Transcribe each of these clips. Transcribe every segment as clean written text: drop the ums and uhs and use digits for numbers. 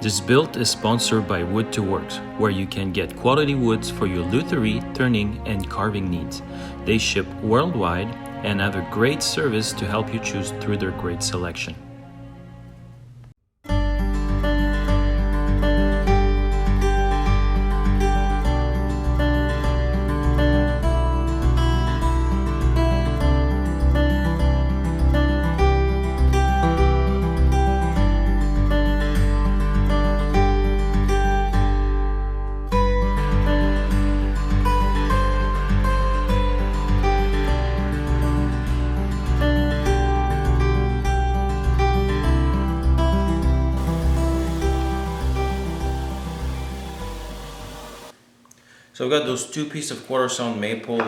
This build is sponsored by Wood to Works, where you can get quality woods for your lutherie, turning, and carving needs. They ship worldwide and have a great service to help you choose through their great selection. So I've got those two pieces of quarter sawn maple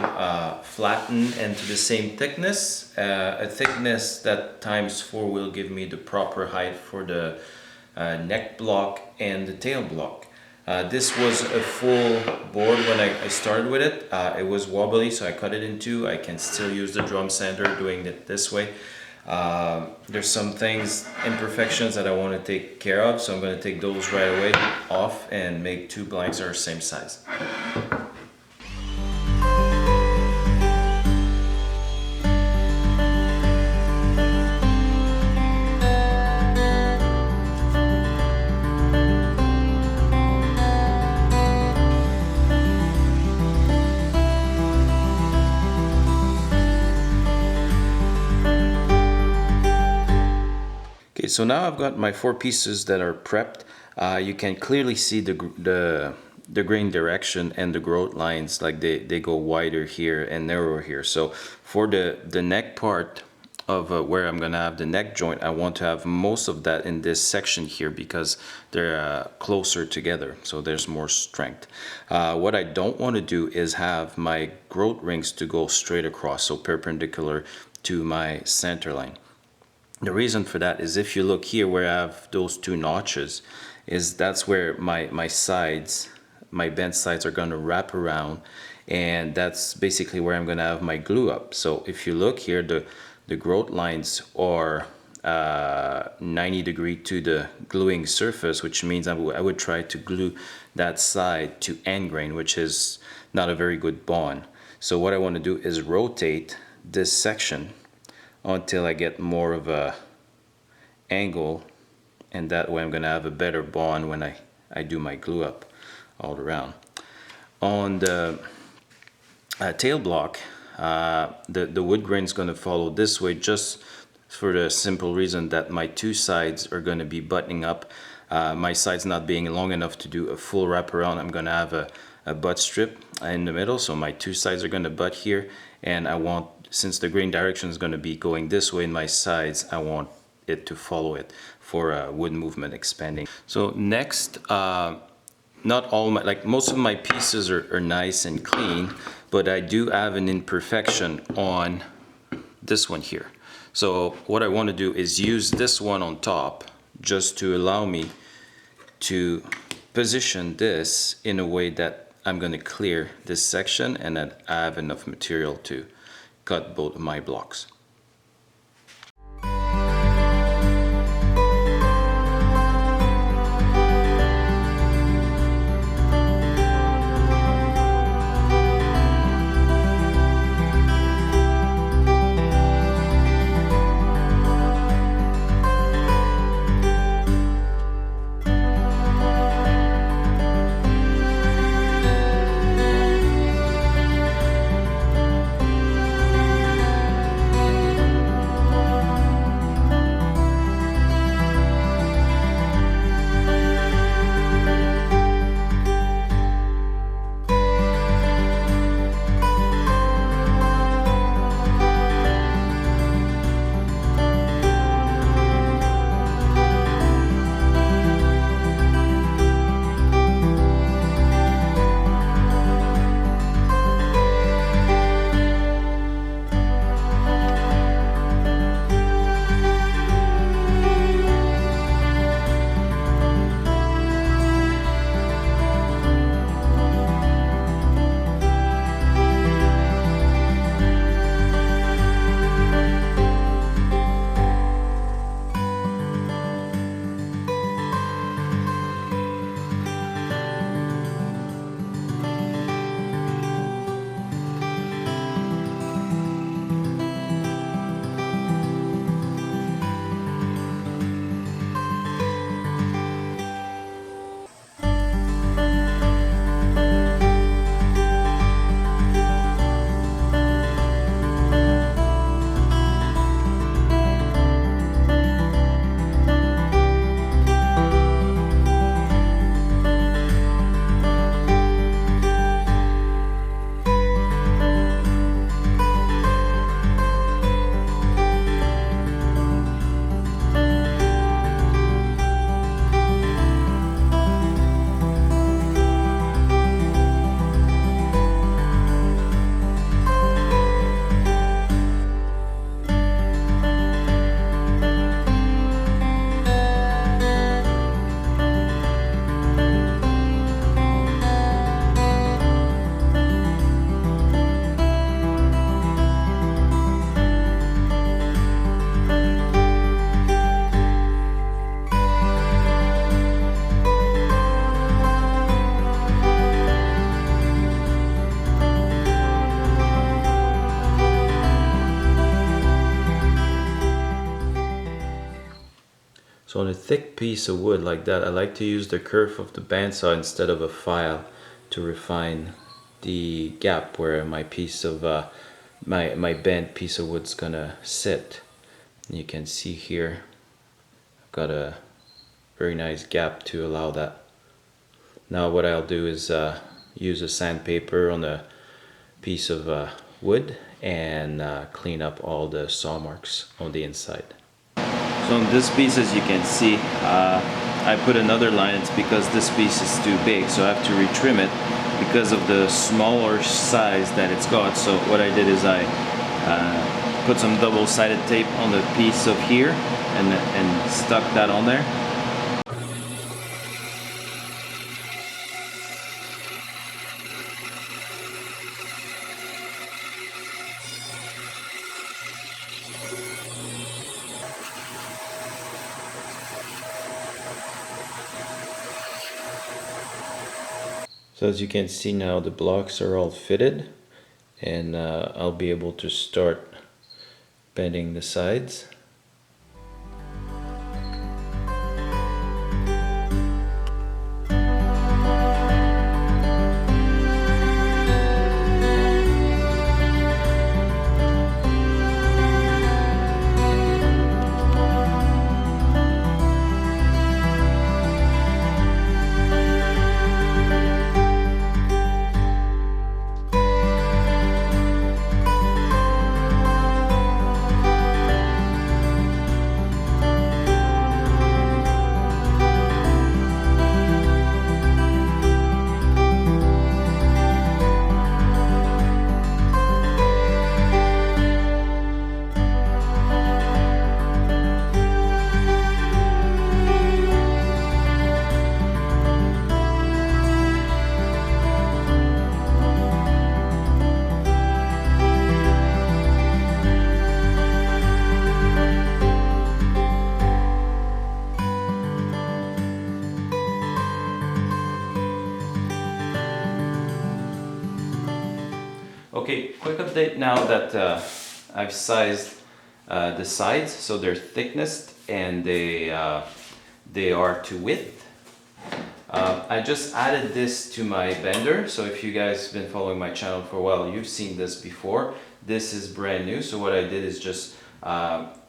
flattened and to the same thickness. A thickness that times 4 will give me the proper height for the neck block and the tail block. This was a full board when I started with it. It was wobbly, so I cut it in two. I can still use the drum sander doing it this way. There's some things, imperfections that I want to take care of, so I'm going to take those right away off and make two blanks that are same size. So now I've got my 4 pieces that are prepped. You can clearly see the grain direction and the growth lines, like they go wider here and narrower here. So for the neck part of where I'm gonna have the neck joint, I want to have most of that in this section here because they're closer together, so there's more strength. What I don't want to do is have my growth rings to go straight across, so perpendicular to my center line. The reason for that is if you look here where I have those 2 notches, that's where my sides, my bent sides are going to wrap around, and that's basically where I'm going to have my glue up. So if you look here, the growth lines are 90 degree to the gluing surface, which means I would try to glue that side to end grain, which is not a very good bond. So what I want to do is rotate this section until I get more of a angle, and that way I'm going to have a better bond when I do my glue up all around. On the tail block, the wood grain is going to follow this way, just for the simple reason that my 2 sides are going to be buttoning up. My sides not being long enough to do a full wraparound, I'm going to have a butt strip in the middle, so my 2 sides are going to butt here, and I want, since the grain direction is going to be going this way in my sides, I want it to follow it for wood movement expanding. So next, not all my, like most of my pieces are nice and clean, but I do have an imperfection on this one here. So what I want to do is use this one on top just to allow me to position this in a way that I'm going to clear this section and that I have enough material to cut both of my blocks. on a thick piece of wood like that, I like to use the curve of the bandsaw instead of a file to refine the gap where my piece of my bent piece of wood's gonna sit. And you can see here I've got a very nice gap to allow that. Now what I'll do is use a sandpaper on a piece of wood and clean up all the saw marks on the inside. So on this piece, as you can see, I put another line. It's because this piece is too big, so I have to retrim it because of the smaller size that it's got. So what I did is I put some double-sided tape on the piece of here and stuck that on there. So as you can see now, the blocks are all fitted, and I'll be able to start bending the sides. Okay, quick update now that I've sized the sides, so they're thickness and they are to width. I just added this to my bender, so if you guys have been following my channel for a while, you've seen this before. This is brand new, so what I did is just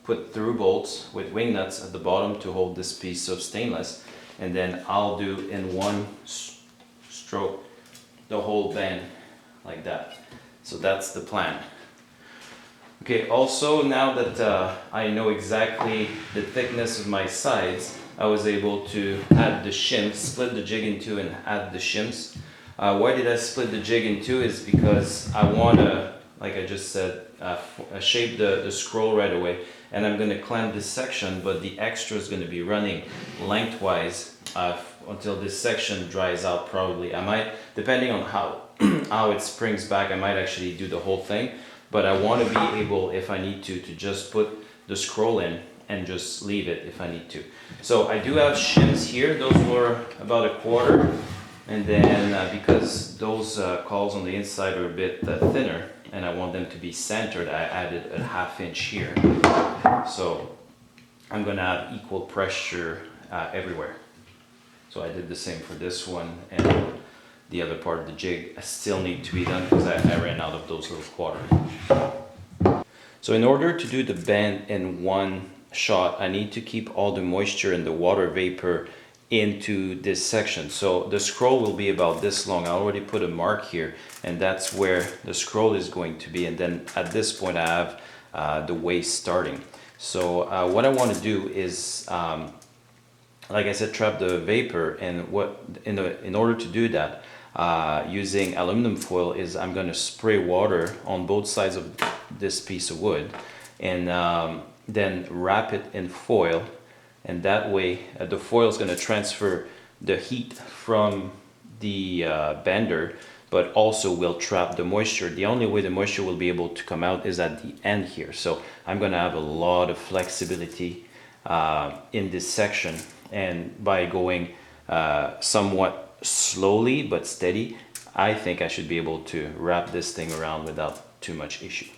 put through bolts with wing nuts at the bottom to hold this piece of stainless, and then I'll do in one stroke the whole bend like that. So that's the plan. Okay, also now that I know exactly the thickness of my sides, I was able to add the shims, split the jig in two and add the shims. Why did I split the jig in two is because I want to, like I just said, shape the scroll right away, and I'm going to clamp this section, but the extra is going to be running lengthwise until this section dries out probably. I might, depending on how it springs back, I might actually do the whole thing, but I want to be able, if I need to just put the scroll in and just leave it if I need to. So I do have shims here. Those were about 1/4, and then because those cauls on the inside are a bit thinner and I want them to be centered, I added a 1/2 inch here. So I'm gonna have equal pressure everywhere. So I did the same for this one, and the other part of the jig still need to be done because I ran out of those little quarters. So in order to do the bend in one shot, I need to keep all the moisture and the water vapor into this section. So the scroll will be about this long. I already put a mark here, and that's where the scroll is going to be. And then at this point I have the waist starting. So what I want to do is, like I said, trap the vapor, and in order to do that, using aluminum foil, is I'm going to spray water on both sides of this piece of wood, and then wrap it in foil, and that way the foil is going to transfer the heat from the bender, but also will trap the moisture. The only way the moisture will be able to come out is at the end here. So I'm going to have a lot of flexibility in this section, and by going somewhat slowly but steady, I think I should be able to wrap this thing around without too much issue.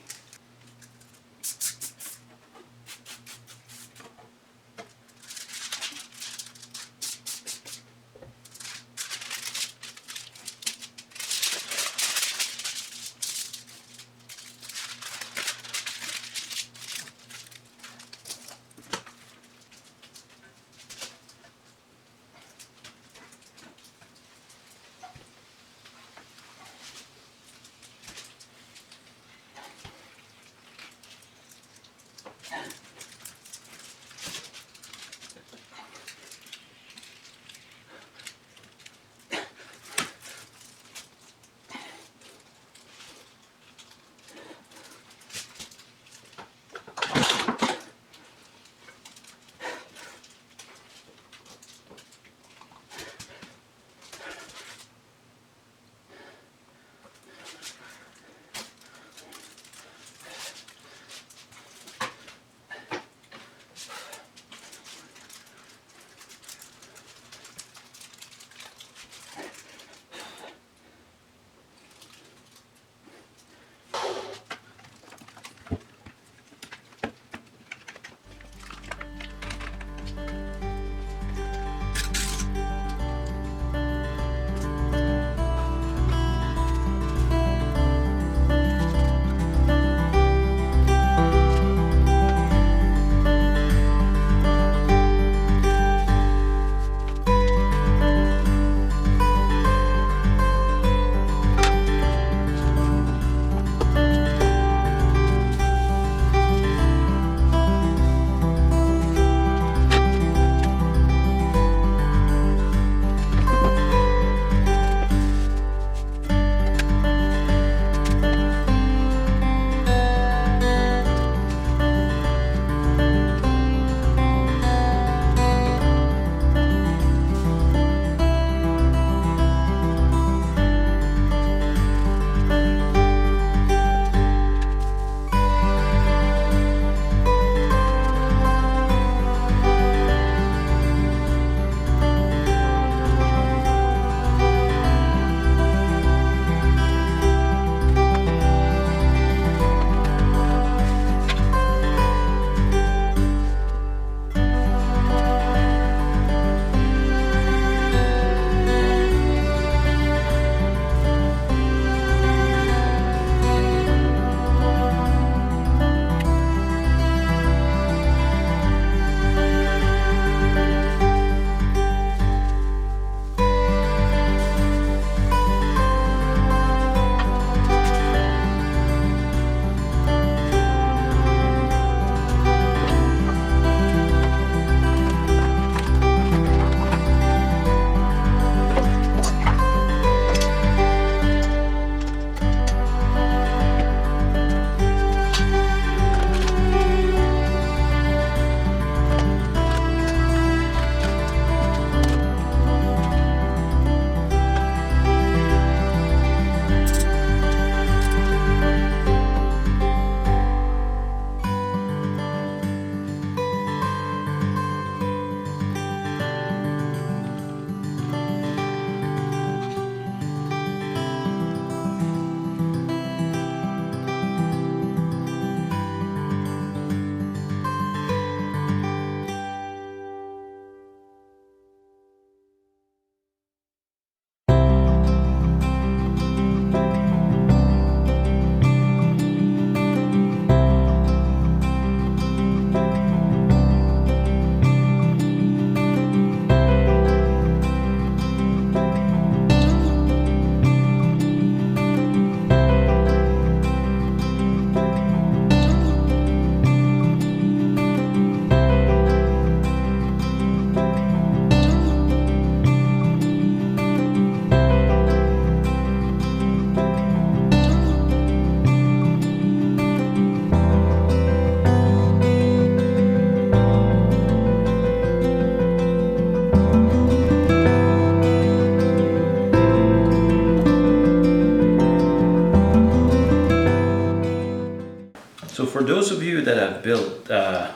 you that have built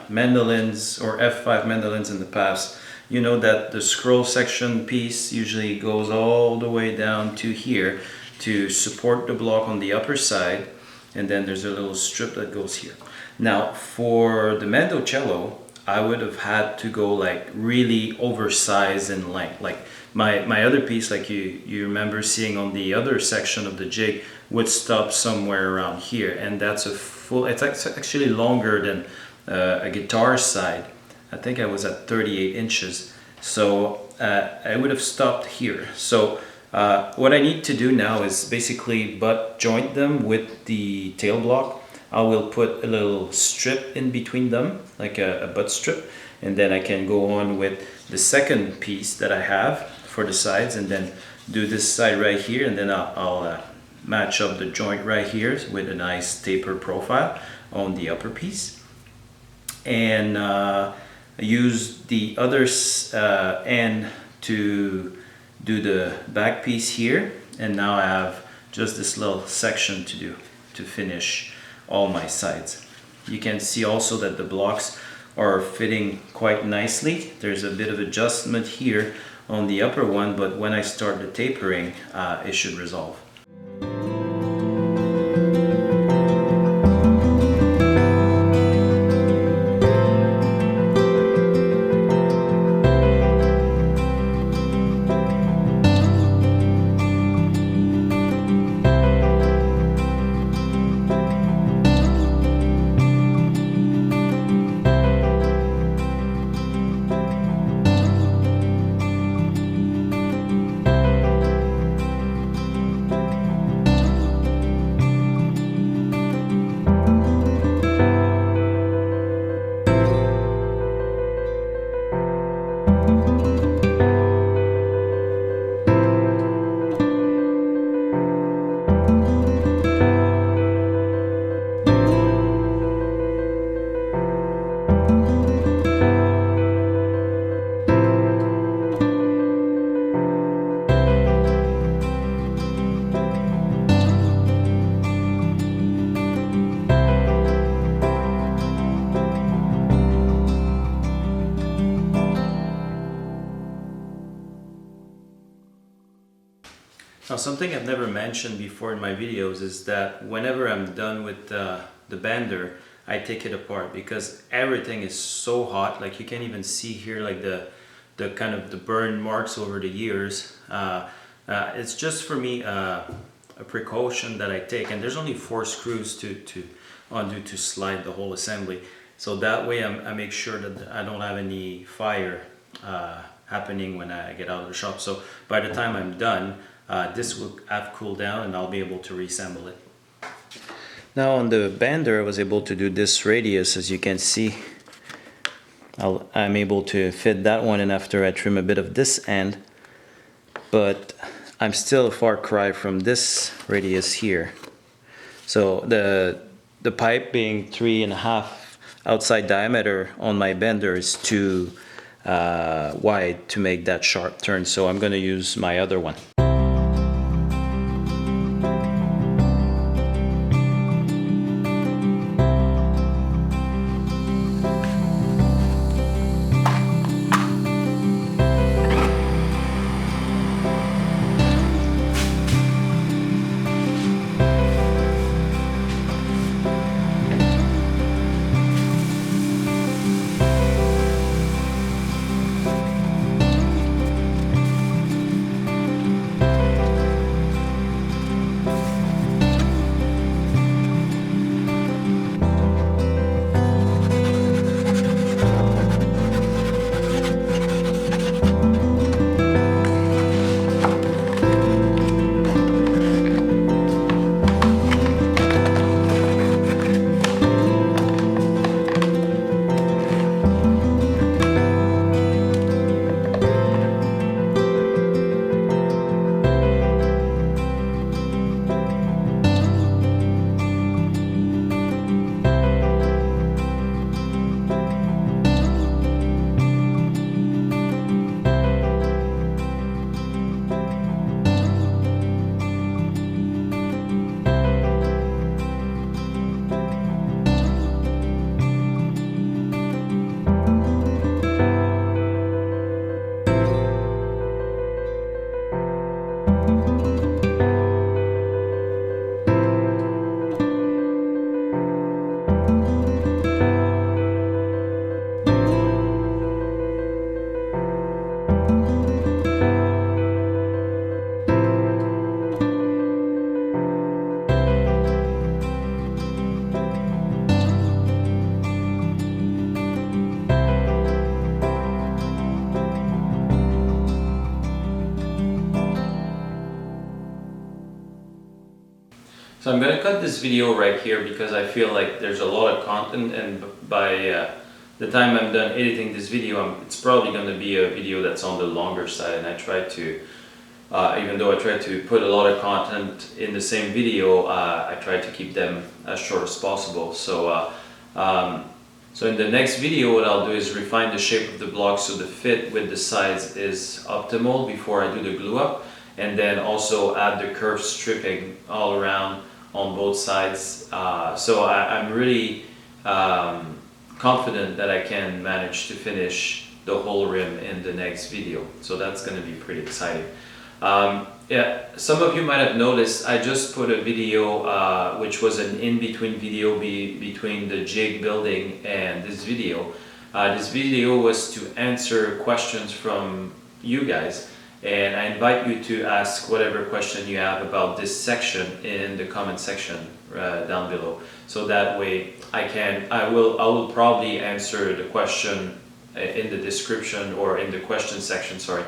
mandolins or F5 mandolins in the past, you know that the scroll section piece usually goes all the way down to here to support the block on the upper side, and then there's a little strip that goes here. Now for the Mandocello, I would have had to go like really oversized in length. Like my other piece, like you remember seeing on the other section of the jig, would stop somewhere around here, and that's a full, it's actually longer than a guitar side. I think I was at 38 inches, so I would have stopped here. So what I need to do now is basically butt joint them with the tail block. I will put a little strip in between them, like a butt strip, and then I can go on with the second piece that I have for the sides, and then do this side right here, and then I'll match up the joint right here with a nice taper profile on the upper piece, and use the other end to do the back piece here. And now I have just this little section to do to finish all my sides. You can see also that the blocks are fitting quite nicely. There's a bit of adjustment here on the upper one, but when I start the tapering, it should resolve. Now, something I've never mentioned before in my videos is that whenever I'm done with the bender, I take it apart, because everything is so hot. Like you can even see here, like the kind of the burn marks over the years. It's just for me a precaution that I take, and there's only 4 screws to undo to slide the whole assembly. So that way I make sure that I don't have any fire happening when I get out of the shop. So by the time I'm done, this will have cooled down and I'll be able to reassemble it. Now on the bender, I was able to do this radius, as you can see. I'm able to fit that one in after I trim a bit of this end, but I'm still a far cry from this radius here. So the pipe being 3.5 outside diameter on my bender is too wide to make that sharp turn, so I'm going to use my other one. So I'm going to cut this video right here because I feel like there's a lot of content, and by the time I'm done editing this video, it's probably going to be a video that's on the longer side, and I try to, even though I try to put a lot of content in the same video, I try to keep them as short as possible. So so in the next video, what I'll do is refine the shape of the block so the fit with the sides is optimal before I do the glue up, and then also add the curved stripping all around on both sides. So I'm really confident that I can manage to finish the whole rim in the next video. So that's going to be pretty exciting. Yeah, some of you might have noticed I just put a video which was an in-between video between the jig building and this video. This video was to answer questions from you guys, and I invite you to ask whatever question you have about this section in the comment section down below. So that way I will probably answer the question in the description or in the question section, sorry.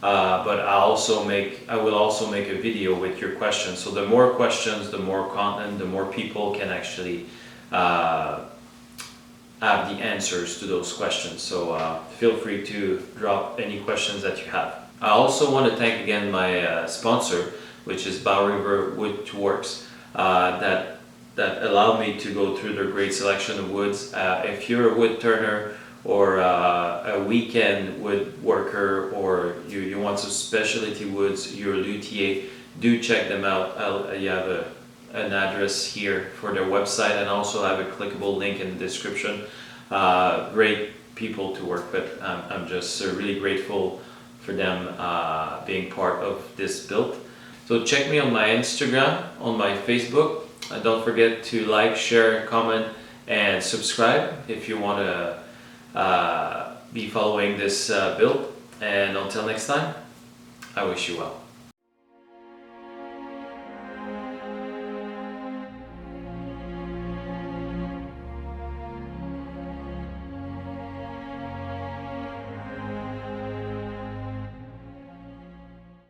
But I will also make a video with your questions. So the more questions, the more content, the more people can actually have the answers to those questions. So feel free to drop any questions that you have. I also want to thank again my sponsor, which is Bow River Wood Works, that allowed me to go through their great selection of woods. If you're a wood turner, or a weekend wood worker, or you want some specialty woods, you're a luthier, do check them out. You have an address here for their website, and also have a clickable link in the description. Great people to work with. I'm just really grateful for them being part of this build. So check me on my Instagram, on my Facebook. Don't forget to like, share, comment, and subscribe if you want to be following this build. And until next time, I wish you well.